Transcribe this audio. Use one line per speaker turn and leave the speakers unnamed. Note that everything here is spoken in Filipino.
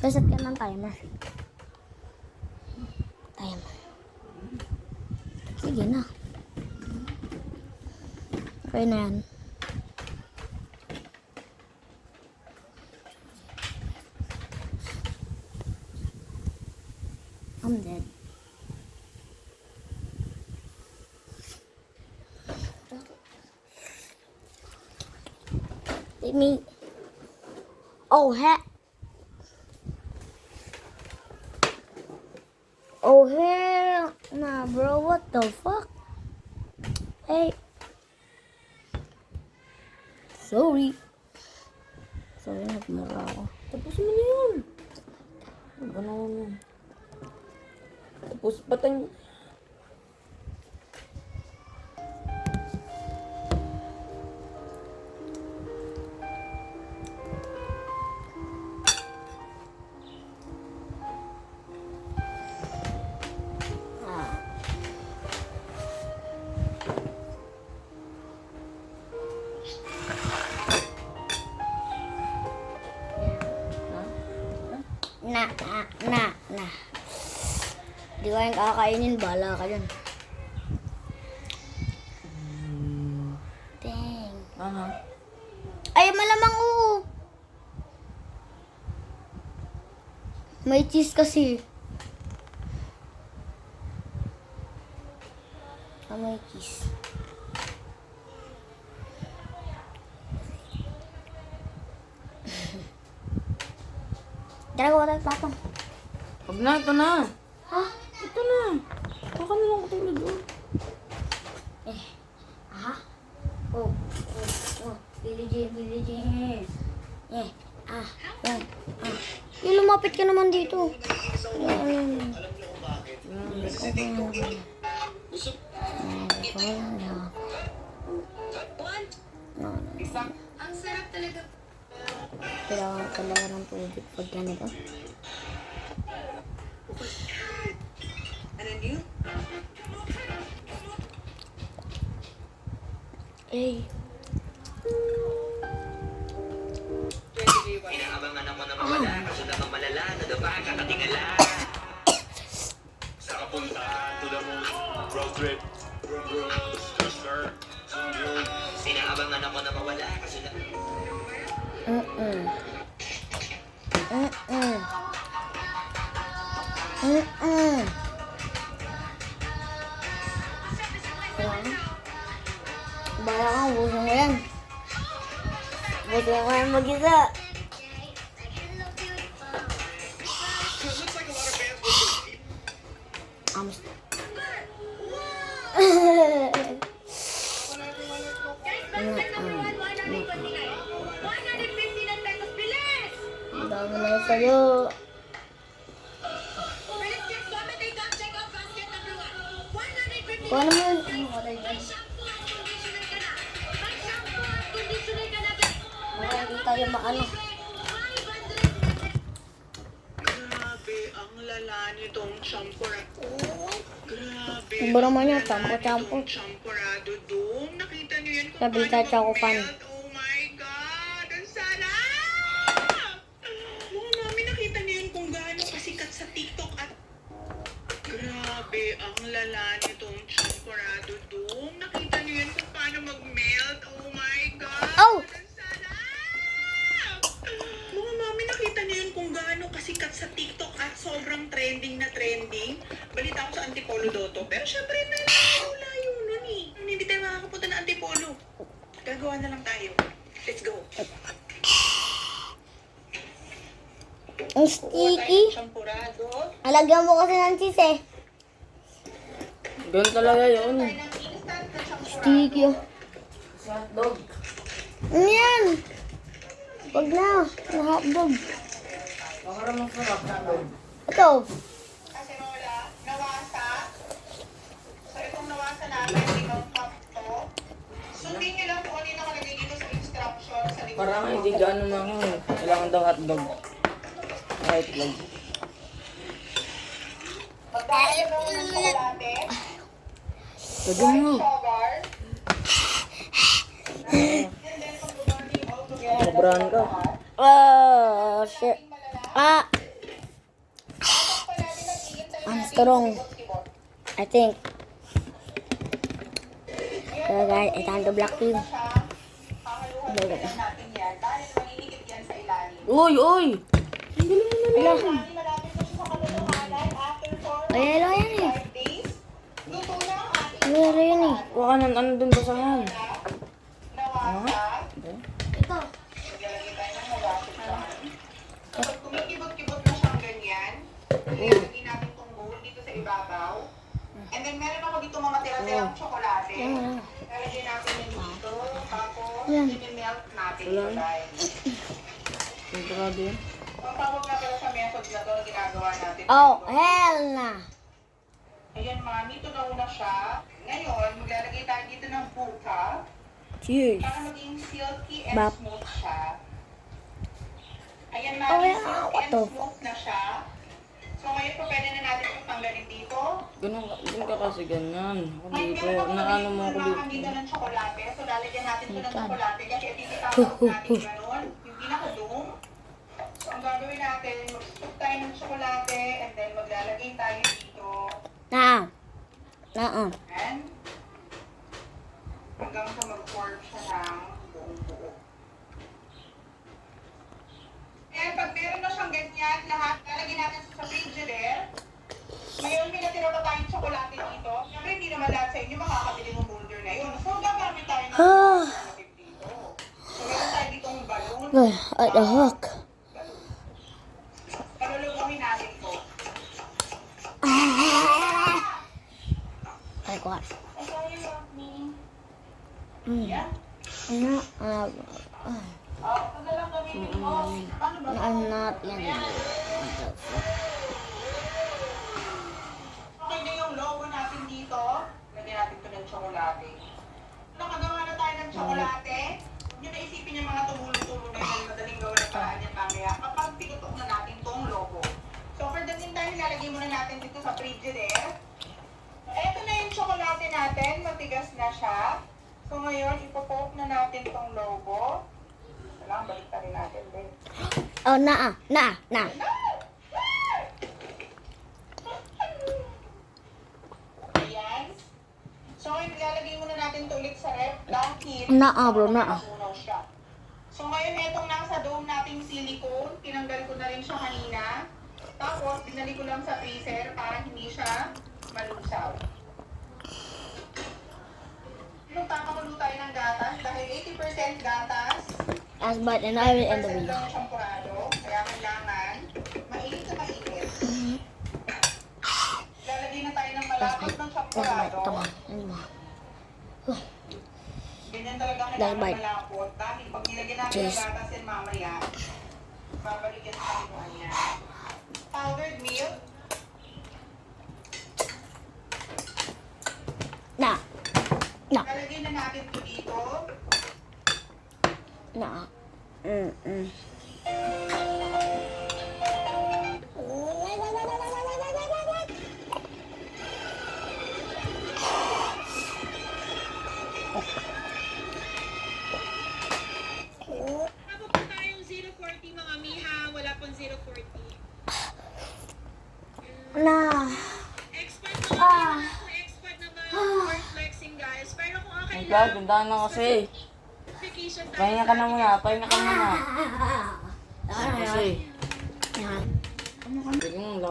Reset ka ng timer. Sige na. Okay na yan. I'm dead. Let me. Oh heck. Oh hell nah, bro. What the fuck? Hey. Sorry. Sorry, nagmura ako.
Tapos mo na yun. Ano yun? Tapos patay.
Na. Di ko yung kakainin, bala ka dyan. Dang. Ay, malamang oo. May cheese kasi. May cheese. Tara, gawa tayo patong.
Huwag na, ito na.
Ha?
Ito na. Baka na lang katulad doon.
Aha. Oh. Billie Jean. Yung lumapit ka naman dito.
Ang sarap talaga.
Kailangan talaga ng tubig pag ganito.
Ano yun?
Hey.
Inaabangan ako na mawala, kaso naman malala, nadaba, kakatingala. Sa kapuntahan to the moon, road trip, brum, stir, inaabangan ako na mawala, kaso naman...
Bala ka, buso mo yan. Buso mo yan mag-isa. Ang dami na yun sa'yo. Kung ano mo yun? Hindi tayo maano.
Grabe, ang lala nitong champurado. Grabe.
Iba naman yan, champo.
Champurado doon. Nakita niyo yan kung
Sabi ka,
paano
choco fan.
mag-melt? Oh my God! Ang sarap! Mga mami, nakita niyo yun kung gaano kasikat sa TikTok at... Grabe, ang lala nitong champurado doon. Nakita niyo yan kung paano mag-melt? Oh my God!
Oh!
Ang sarap! Mga mami, nakita niyo yun kung gaano kasikat sa TikTok at sobrang trending na trending. Balita ko sa Antipolo Doto. Pero syempre, layo nun eh. Hindi tayo makakapunta na Antipolo. Gagawa na lang tayo. Let's go.
Ang sticky.
Champurado.
Alagyan mo kasi ng cheese eh.
Ganun talaga yun.
Instant na champurado.
Sticky oh.
Sa hotdog.
Ano yan? Wag na. Na hotdog.
Baka naman sarap sa hotdog.
Ito.
Kaserola, nawasa. So itong nawasa natin, itong cup to. Sundin nyo lang kung ano yung nakalagay dito sa instruction sa likod.
Parang hindi gaano mga kailangan daw hotdog. Hotdog.
Magdadagdag ng tsokolate,
Lagyan mo.
sugar,
Sobrahan ka.
Oh, shit. Ah! I'm strong. I think. So guys, it's time to block you.
Uy, uy!
Hello. Ay, hello yan eh. Hello yan eh.
Huwag ka ano dun basahan.
Ito.
Kapag kumikibot-kibot na siyang ganyan, ilalagay natin itong bowl dito sa ibabaw. And then meron ako dito mga tira-tirang tsokolate. Ilalagay natin yun dito. Tapos, i-melt natin ito, guys.
Sigurado yan.
Ang tawag na pala sa method na ito na ginagawa natin.
Oh, hell na.
Ayan, mami, ito na una siya. Ngayon, maglalagay tayo dito ng buka
Cheers.
para maging silky and
Bap.
smooth siya. Ayan,
Oh,
mami,
yeah.
silky
What
and
the
smooth na siya. So, ngayon po, pwede na natin itong tanggalin dito.
Ganun ka kasi ganyan. Ako
Ngayon,
dito.
meron ako
Naano mo ako
mga
dito.
kandila ng tsokolate. So, lalagyan natin ito ng tsokolate kasi ititapos natin gano'n. Yung pinakadung. So, ang gagawin natin, mag-scoop tayo ng tsokolate and then maglalagay tayo dito.
Na. Na.
And hanggang sa mag-form siya ng buong buo. And pag meron na siyang ganyan, lahat, lalagyan natin sa frigidaire. Ngayon, may natira pa tayong tsokolate dito. Siyempre, hindi naman lahat sa inyo makakabili ng boulder na yun. So, gagamit tayo ng alternative dito. So, meron tayo ditong balloon.
What the heck?
Palulugamin natin to.
Like what?
I saw you love me.
Mm.
Yeah?
No,
Ito na lang gamitin mo. Paano ba?
I'm not yan. What the fuck?
Okay na yung logo natin dito. Lagyan natin ito ng tsokolate. Nakagawa na tayo ng tsokolate. Huwag nyo na isipin yung mga tumulong-tulong na yun. Madaling gawin ang paraan yan mamaya. Kapag pinutok na natin itong logo. So for the meantime, ilalagay muna natin dito sa frigidaire. Ito na yung tsokolate natin. Matigas na siya. So ngayon, ipopoke na natin itong logo. Kailangan balik pa rin natin din.
Oh, na.
Ayan. So, ngayon, ilalagay muna natin ito ulit sa ref. Long heat.
Bro, na.
Matunaw siya. So, ngayon, itong nasa dome nating silicone, tinanggal ko na rin siya kanina. Tapos, binalik ko lang sa freezer para hindi siya malusaw. Magpapakaluto tayo ng gatas dahil 80% gatas.
As but and I will end the
20%
video.
lang yung champurado. Kaya kailangan mainit na mainit. Lalagay na tayo ng malapot ng champurado. Ganyan talaga kailangan
Bye.
malapot. Dahil pag nilagyan natin ng
Cheers.
gatas yan mamaya, babalik yan sa kailangan niya. Powdered milk.
Na.
Lalagay na natin ito dito.
Na.
Wala po tayong 040 mga miha. Wala pong 040.
Na.
Expert naman. Expert naman. Work flexing guys. Pero kung okay
Ang God, gandaan na kasi.
vacation tayo.
Pahinga ka na muna. Pahinga ka muna. Kasi.
Yan.
Sige mo lang.